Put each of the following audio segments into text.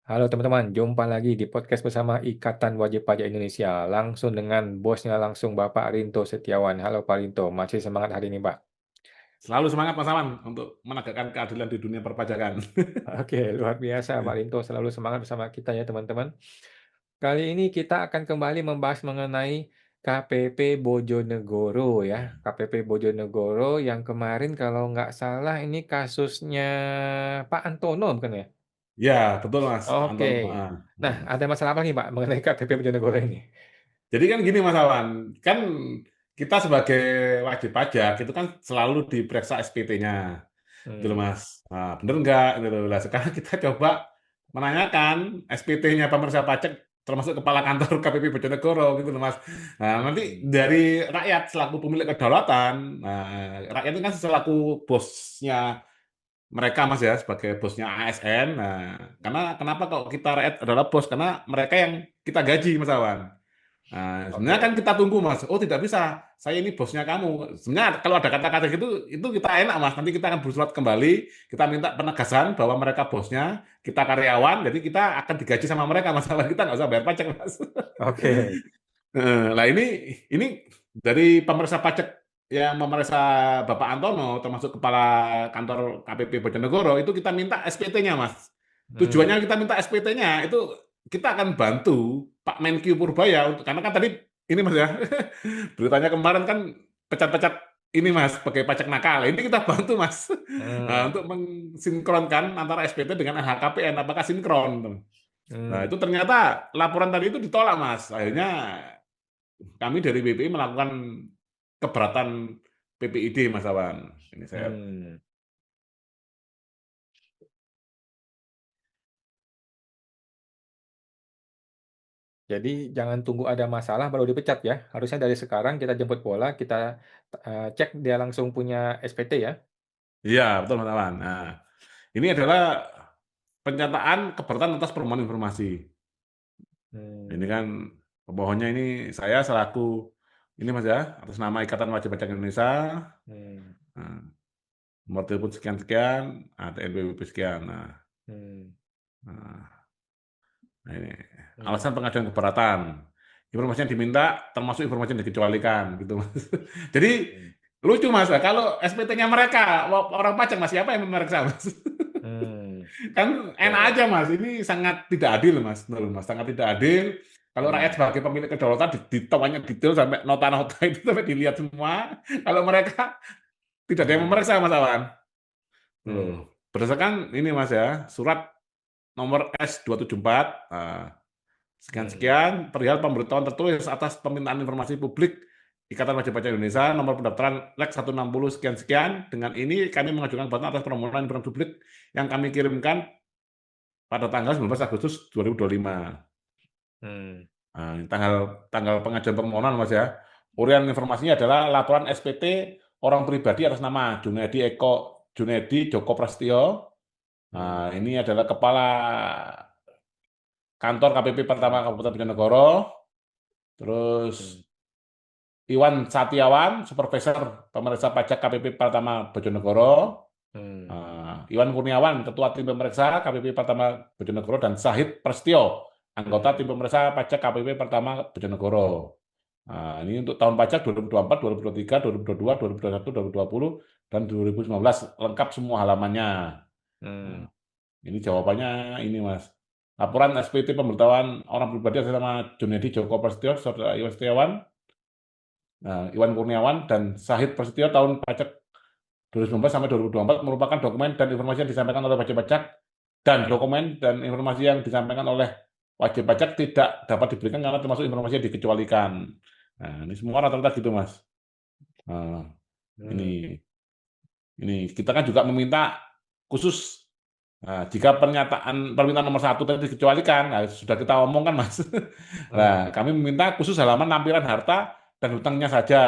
Halo teman-teman, jumpa lagi di podcast bersama Ikatan Wajib Pajak Indonesia. Langsung dengan bosnya langsung Bapak Rinto Setiawan. Halo Pak Rinto, masih semangat hari ini Pak? Selalu semangat Mas Aman untuk menegakkan keadilan di dunia perpajakan. Oke, luar biasa Pak Rinto selalu semangat bersama kita ya teman-teman. Kali ini kita akan kembali membahas mengenai KPP Bojonegoro ya. KPP Bojonegoro yang kemarin kalau nggak salah ini kasusnya Pak Antono bukan ya? Ya, betul Mas, Pak Oke. Anton. Nah, ada masalah apa nih Pak mengenai KPP Bojonegoro ini? Jadi kan gini Mas Awan, kan kita sebagai wajib pajak itu kan selalu diperiksa SPT-nya, gitu loh Hmm, Mas. Nah, bener nggak? Gitu loh. Nah, sekarang kita coba menanyakan SPT-nya pemeriksa pajak termasuk kepala kantor KPP Bojonegoro gitu loh Mas. Nah, nanti hmm. dari rakyat selaku pemilik kedaulatan, nah, rakyat itu kan selaku bosnya mereka Mas ya, sebagai bosnya ASN. Nah, karena kenapa kok kita rakyat adalah bos? Karena mereka yang kita gaji Mas Awan. Nah, sebenarnya kan Oke. kita tunggu Mas. Oh tidak bisa, saya ini bosnya kamu. Sebenarnya kalau ada kata-kata gitu, itu kita enak Mas. Nanti kita akan bersurat kembali, kita minta penegasan bahwa mereka bosnya, kita karyawan, jadi kita akan digaji sama mereka Mas Awan. Kita nggak usah bayar pajak Mas. Oke. Nah ini dari pemeriksa pajak yang memeriksa Bapak Antono, termasuk kepala kantor KPP Bojonegoro, itu kita minta SPT-nya, Mas. Hmm, Tujuannya kita minta SPT-nya itu kita akan bantu Pak Menkyu Purbaya untuk karena kan tadi ini Mas ya, beritanya kemarin kan pecat-pecat ini Mas sebagai pajak nakal. Ini kita bantu Mas hmm, untuk mensinkronkan antara SPT dengan LHKPN apakah sinkron. Nah, hmm, itu ternyata laporan tadi itu ditolak, Mas. Akhirnya kami dari BPI melakukan keberatan PPID, Mas Awan. Ini saya. hmm. Jadi jangan tunggu ada masalah baru dipecat ya. Harusnya dari sekarang kita jemput bola, kita cek dia langsung punya SPT ya. Iya, betul, Mas Awan. Nah, ini adalah penyataan keberatan atas permohonan informasi. Ini Hmm, kan pemohonnya ini saya selaku ini Mas ya, atas nama Ikatan Wajib Pajak Indonesia, hmm, nah, nomor telepon sekian-sekian, ATNBWP sekian. hmm, Nah, nah ini hmm. alasan pengajuan keberatan. Informasi yang diminta termasuk informasi yang dikecualikan gitu Mas. Jadi Hmm, lucu Mas, kalau SPT-nya mereka orang pajak Mas, siapa yang memeriksa Mas? hmm. Kan enak Oke. aja Mas, ini sangat tidak adil Mas, menurut Mas, sangat tidak adil. Kalau rakyat Hmm, sebagai pemilik kedaulatan ditanya detail sampai nota-nota itu sampai dilihat semua. Kalau mereka tidak ada yang hmm, memeriksa Mas Awan. hmm, Tuh. Berdasarkan ini Mas ya, surat nomor S274 hmm, sekian-sekian perihal pemberitahuan tertulis atas permintaan informasi publik Ikatan Wajib Pajak Indonesia nomor pendaftaran Lek 160 sekian-sekian. Dengan ini kami mengajukan bantuan atas permohonan informasi publik yang kami kirimkan pada tanggal 19 Agustus 2025. hmm, Nah, ini tanggal tanggal pengajuan permohonan Mas ya. Urian informasinya adalah laporan SPT orang pribadi atas nama Junedi Joko Prasetyo. hmm, Nah, ini adalah kepala kantor KPP pertama Kabupaten Bojonegoro. Terus hmm, Iwan Satiawan, Supervisor Pemeriksa Pajak KPP Pratama Bojonegoro, hmm, Iwan Kurniawan, Ketua Tim Pemeriksa KPP Pratama Bojonegoro, dan Sahid Prasetyo, anggota Tim hmm, Pemeriksa Pajak KPP Pratama Bojonegoro. Nah, ini untuk tahun pajak 2024, 2023, 2022, 2021, 2020, dan 2019, lengkap semua halamannya. Nah, hmm, ini jawabannya ini Mas. Laporan SPT pemberitahuan orang pribadi atas nama Junedi Joko Prasetyo, Saudara Iwan Setiawan, Iwan Kurniawan dan Sahid Prasetyo tahun pajak 2019 sampai 2024 merupakan dokumen dan informasi yang disampaikan oleh wajib pajak dan dokumen dan informasi yang disampaikan oleh wajib pajak tidak dapat diberikan karena termasuk informasi yang dikecualikan. Nah, ini semua rata-rata gitu, Mas. Nah, hmm, ini kita kan juga meminta khusus. Nah, jika permintaan nomor satu tadi dikecualikan, nah, sudah kita omongkan, Mas. hmm, Nah, kami meminta khusus halaman lampiran harta dan hutangnya saja.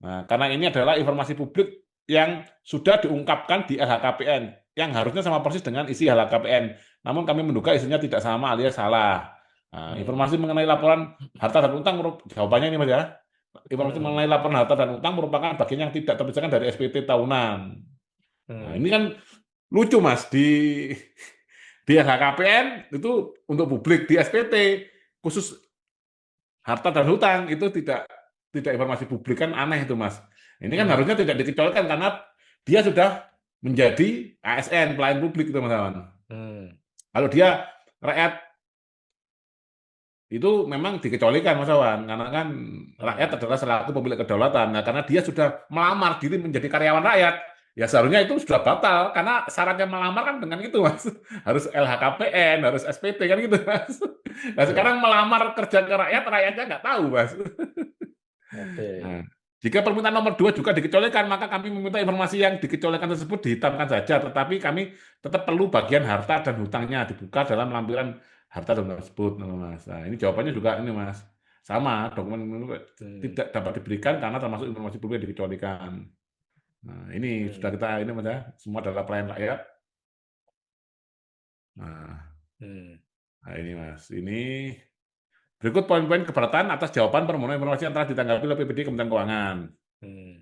Nah, karena ini adalah informasi publik yang sudah diungkapkan di LHKPN, yang harusnya sama persis dengan isi LHKPN. Namun kami menduga isinya tidak sama alias salah. Nah, hmm, informasi mengenai laporan harta dan hutang, jawabannya ini Mas ya. Informasi hmm, mengenai laporan harta dan hutang merupakan bagian yang tidak terpisahkan dari SPT tahunan. Nah, hmm. ini kan lucu Mas, Di LHKPN itu untuk publik, di SPT khusus harta dan hutang itu tidak informasi publik, kan aneh itu Mas. Ini kan Hmm. harusnya tidak dikecualikan karena dia sudah menjadi ASN, pelayan publik itu Mas Awan. Hmm. Kalau dia rakyat itu memang dikecualikan Mas Awan, karena kan rakyat Hmm. adalah selaku pemilik kedaulatan. Nah, karena dia sudah melamar diri menjadi karyawan rakyat, ya seharusnya itu sudah batal karena syaratnya melamar kan dengan itu Mas. Harus LHKPN, harus SPT kan gitu Mas. Nah, Ya. sekarang melamar kerja ke rakyat, rakyatnya nggak tahu Mas. Oke. Nah, jika permintaan nomor 2 juga dikecualikan, maka kami meminta informasi yang dikecualikan tersebut dihitamkan saja, tetapi kami tetap perlu bagian harta dan hutangnya dibuka dalam lampiran harta dan hutang tersebut, Mas. Nah, ini jawabannya juga ini, Mas. Sama, dokumen Hmm. tidak dapat diberikan karena termasuk informasi publik yang dikecualikan. Nah, ini sudah Hmm. kita ini, Mas ya, semua adalah pelayan rakyat. Nah, Hmm. ini, Mas. Ini berikut poin-poin keberatan atas jawaban permohonan informasi yang telah ditanggapi oleh PPD Kementerian Keuangan. Hmm.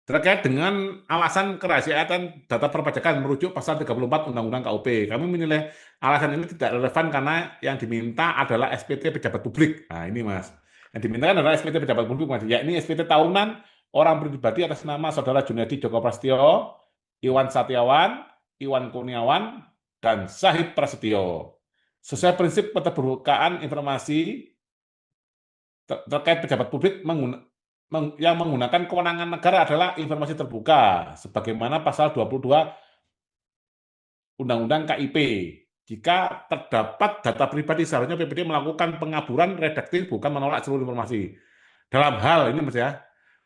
Terkait dengan alasan kerahasiaan data perpajakan merujuk pasal 34 Undang-Undang KUP, kami menilai alasan ini tidak relevan karena yang diminta adalah SPT pejabat publik. Nah, ini Mas. Yang dimintakan adalah SPT pejabat publik, Mas. Yakni SPT tahunan orang pribadi atas nama Saudara Junedi Joko Prasetyo, Iwan Satiawan, Iwan Kurniawan, dan Syahid Prasetyo. Sesuai prinsip keterbukaan informasi terkait pejabat publik yang menggunakan kewenangan negara adalah informasi terbuka, sebagaimana pasal 22 Undang-Undang KIP. Jika terdapat data pribadi, seharusnya PPD melakukan pengaburan redaktif, bukan menolak seluruh informasi. Dalam hal, ini Mas ya,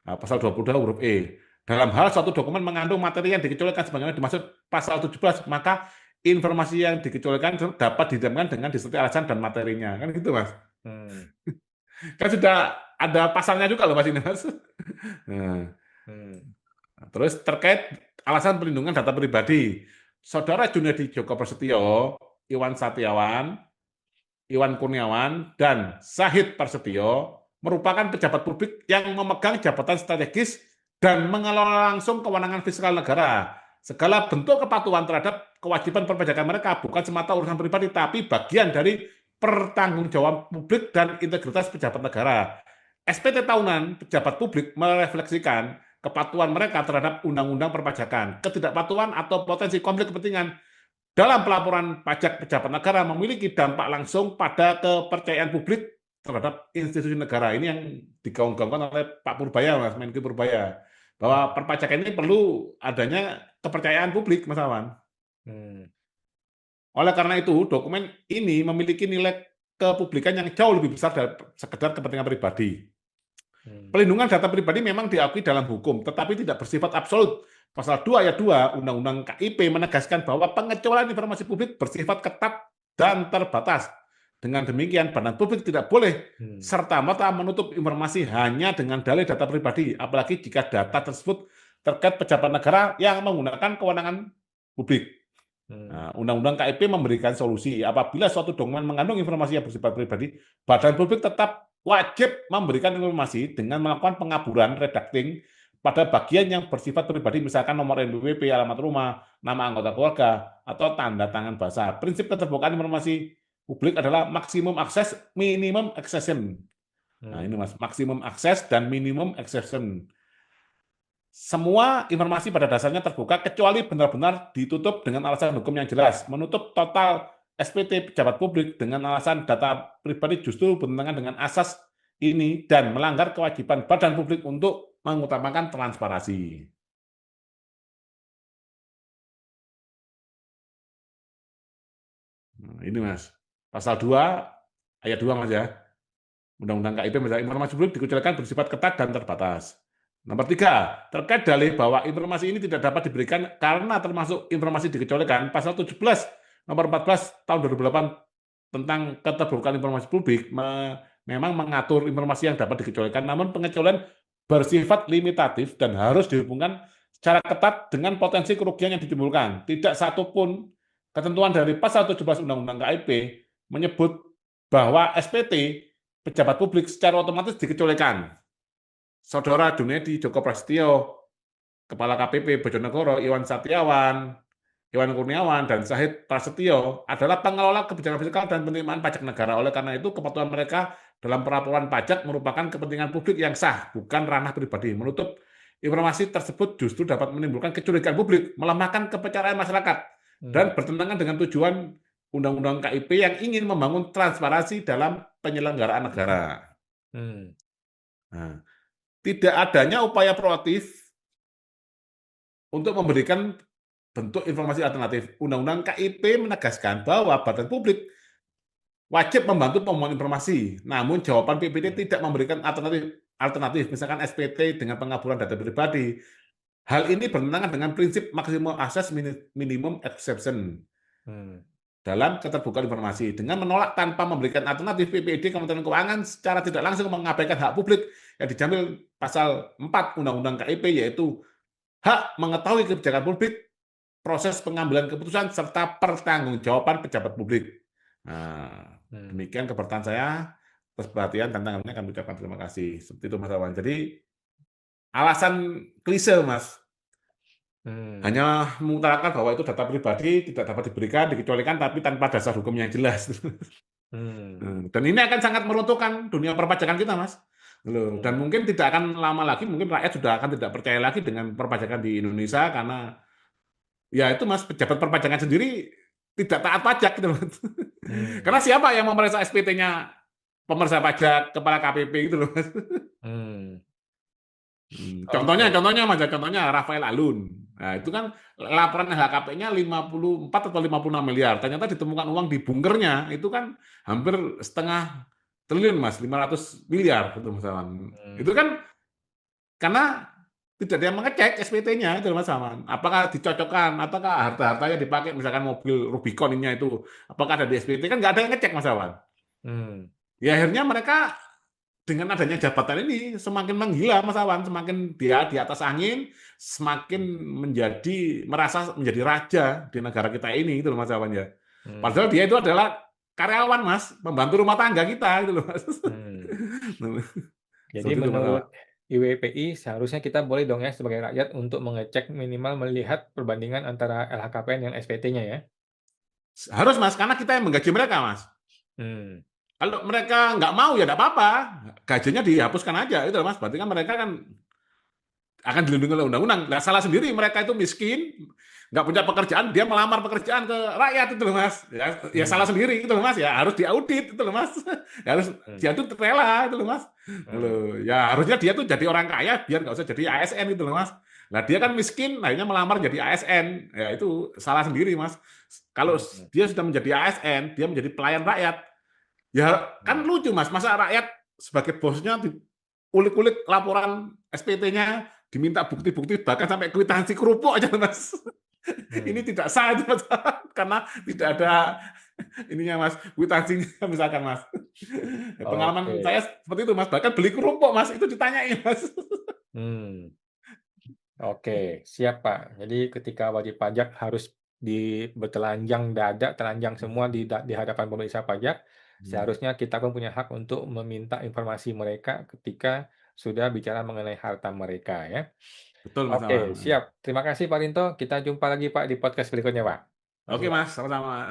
pasal 22 huruf E, dalam hal suatu dokumen mengandung materi yang dikecualikan sebagaimana dimaksud pasal 17, maka informasi yang dikecualikan dapat didiamkan dengan disertai alasan dan materinya. Kan gitu, Mas. Hmm. Kan sudah ada pasalnya juga loh, Mas, ini, Mas. Nah, Hmm. terus terkait alasan perlindungan data pribadi, Saudara Junedi Joko Prasetyo, Iwan Satiawan, Iwan Kurniawan, dan Syahid Prasetyo merupakan pejabat publik yang memegang jabatan strategis dan mengelola langsung kewenangan fiskal negara. Segala bentuk kepatuhan terhadap kewajiban perpajakan mereka bukan semata urusan pribadi, tapi bagian dari pertanggungjawaban publik dan integritas pejabat negara. SPT tahunan pejabat publik merefleksikan kepatuhan mereka terhadap undang-undang perpajakan. Ketidakpatuhan atau potensi konflik kepentingan dalam pelaporan pajak pejabat negara memiliki dampak langsung pada kepercayaan publik terhadap institusi negara. Ini yang digaung-gaungkan oleh Pak Purbaya, Mas Menko Purbaya, bahwa perpajakan ini perlu adanya kepercayaan publik, Mas Awan. Hmm. Oleh karena itu, dokumen ini memiliki nilai kepublikan yang jauh lebih besar dari sekedar kepentingan pribadi. Hmm. Pelindungan data pribadi memang diakui dalam hukum, tetapi tidak bersifat absolut. Pasal 2 ayat 2 Undang-Undang KIP menegaskan bahwa pengecualian informasi publik bersifat ketat dan terbatas. Dengan demikian, badan publik tidak boleh Hmm. serta-merta menutup informasi hanya dengan dalih data pribadi, apalagi jika data tersebut terkait pejabat negara yang menggunakan kewenangan publik. Hmm. Nah, Undang-Undang KIP memberikan solusi apabila suatu dokumen mengandung informasi yang bersifat pribadi, badan publik tetap wajib memberikan informasi dengan melakukan pengaburan redacting pada bagian yang bersifat pribadi, misalkan nomor NPWP, alamat rumah, nama anggota keluarga, atau tanda tangan basah. Prinsip keterbukaan informasi publik adalah maksimum akses, minimum exception. Nah, ini Hmm. Mas, maksimum akses dan minimum exception. Semua informasi pada dasarnya terbuka kecuali benar-benar ditutup dengan alasan hukum yang jelas. Menutup total SPT pejabat publik dengan alasan data pribadi justru bertentangan dengan asas ini dan melanggar kewajiban badan publik untuk mengutamakan transparansi. Nah, ini Mas, pasal 2 ayat 2 Mas ya. Undang-Undang KIP misalnya informasi publik dikecualikan bersifat ketat dan terbatas. Nomor 3, terkait dalih bahwa informasi ini tidak dapat diberikan karena termasuk informasi dikecualikan, pasal 17 nomor 14 tahun 2008 tentang keterbukaan informasi publik memang mengatur informasi yang dapat dikecualikan, namun pengecualian bersifat limitatif dan harus dihubungkan secara ketat dengan potensi kerugian yang ditimbulkan. Tidak satu pun ketentuan dari pasal 17 Undang-Undang KIP menyebut bahwa SPT pejabat publik secara otomatis dikecualikan. Saudara Junedi Joko Prasetyo, Kepala KPP Bojonegoro, Iwan Satiawan, Iwan Kurniawan dan Syahid Prasetyo adalah pengelola kebijakan fiskal dan penerimaan pajak negara. Oleh karena itu, kepatuhan mereka dalam pelaporan pajak merupakan kepentingan publik yang sah, bukan ranah pribadi. Menutup informasi tersebut justru dapat menimbulkan kecurigaan publik, melemahkan kepercayaan masyarakat, dan bertentangan dengan tujuan Undang-Undang KIP yang ingin membangun transparansi dalam penyelenggaraan negara. Nah, tidak adanya upaya proaktif untuk memberikan bentuk informasi alternatif. Undang-Undang KIP menegaskan bahwa badan publik wajib membantu pemohon informasi. Namun jawaban PPT tidak memberikan alternatif, misalkan SPT dengan pengaburan data pribadi. Hal ini bertentangan dengan prinsip maksimum akses minimum exception dalam keterbukaan informasi. Dengan menolak tanpa memberikan alternatif, PPD Kementerian Keuangan secara tidak langsung mengabaikan hak publik yang dijamin pasal 4 Undang-Undang KIP, yaitu hak mengetahui kebijakan publik, proses pengambilan keputusan, serta pertanggungjawaban pejabat publik. Nah, demikian keberatan saya. Atas perhatian tantangannya kami ucapkan terima kasih. Seperti itu Mas Awan. Jadi alasan klise Mas, hanya mengutarakan bahwa itu data pribadi tidak dapat diberikan, dikecualikan, tapi tanpa dasar hukum yang jelas. Dan ini akan sangat meruntuhkan dunia perpajakan kita, Mas. Dan mungkin tidak akan lama lagi, mungkin rakyat sudah akan tidak percaya lagi dengan perpajakan di Indonesia, karena ya itu Mas, pejabat perpajakan sendiri tidak taat pajak gitu. Karena siapa yang memeriksa SPT-nya pemeriksa pajak, kepala KPP gitu loh, Mas. Contohnya Rafael Alun. Nah, itu kan laporan LHKPN-nya 54 atau 56 miliar. Ternyata ditemukan uang di bunkernya, itu kan hampir setengah triliun, Mas, 500 miliar gitu, Mas Awan. Itu kan karena tidak ada yang mengecek SPT-nya itu, Mas Awan. Apakah dicocokkan, apakah harta-hartanya dipakai, misalkan mobil Rubicon ini itu, apakah ada di SPT, kan nggak ada yang ngecek, Mas Awan. Ya akhirnya mereka dengan adanya jabatan ini semakin menggila, Mas Awan, semakin dia di atas angin, semakin merasa menjadi raja di negara kita ini, itu loh Mas Awan ya. Padahal dia itu adalah karyawan, Mas, pembantu rumah tangga kita, itu loh Mas. Jadi menurut IWPI seharusnya kita boleh dong ya sebagai rakyat untuk mengecek, minimal melihat perbandingan antara LHKPN yang SPT-nya ya? Harus, Mas, karena kita yang menggaji mereka, Mas. Kalau mereka nggak mau ya nggak apa-apa, gajinya dihapuskan aja, itu Mas. Berarti kan mereka kan akan dilindungi oleh undang-undang. Nah, salah sendiri mereka itu miskin, nggak punya pekerjaan, dia melamar pekerjaan ke rakyat itu loh Mas. Ya salah sendiri itu loh Mas. Ya harus diaudit itu loh Mas. Ya, harus dia tuh rela itu loh Mas. Ya harusnya dia tuh jadi orang kaya biar nggak usah jadi ASN itu loh Mas. Nah dia kan miskin, akhirnya melamar jadi ASN. Ya itu salah sendiri Mas. Kalau dia sudah menjadi ASN, dia menjadi pelayan rakyat. Ya kan lucu Mas, masa rakyat sebagai bosnya ulik-ulik laporan SPT-nya, diminta bukti-bukti, bahkan sampai kwitansi kerupuk aja Mas. Ini tidak sah itu Mas, karena tidak ada ininya Mas, kwitansinya misalkan Mas. Pengalaman saya seperti itu Mas, bahkan beli kerupuk Mas, itu ditanyain Mas. Oke, siap Pak. Jadi ketika wajib pajak harus bertelanjang dada, telanjang semua di hadapan pemeriksa pajak, seharusnya kita pun punya hak untuk meminta informasi mereka ketika sudah bicara mengenai harta mereka ya. Betul Mas Oke, Awan. siap. Terima kasih Pak Rinto. Kita jumpa lagi Pak di podcast berikutnya Pak. Oke Mas, sama-sama.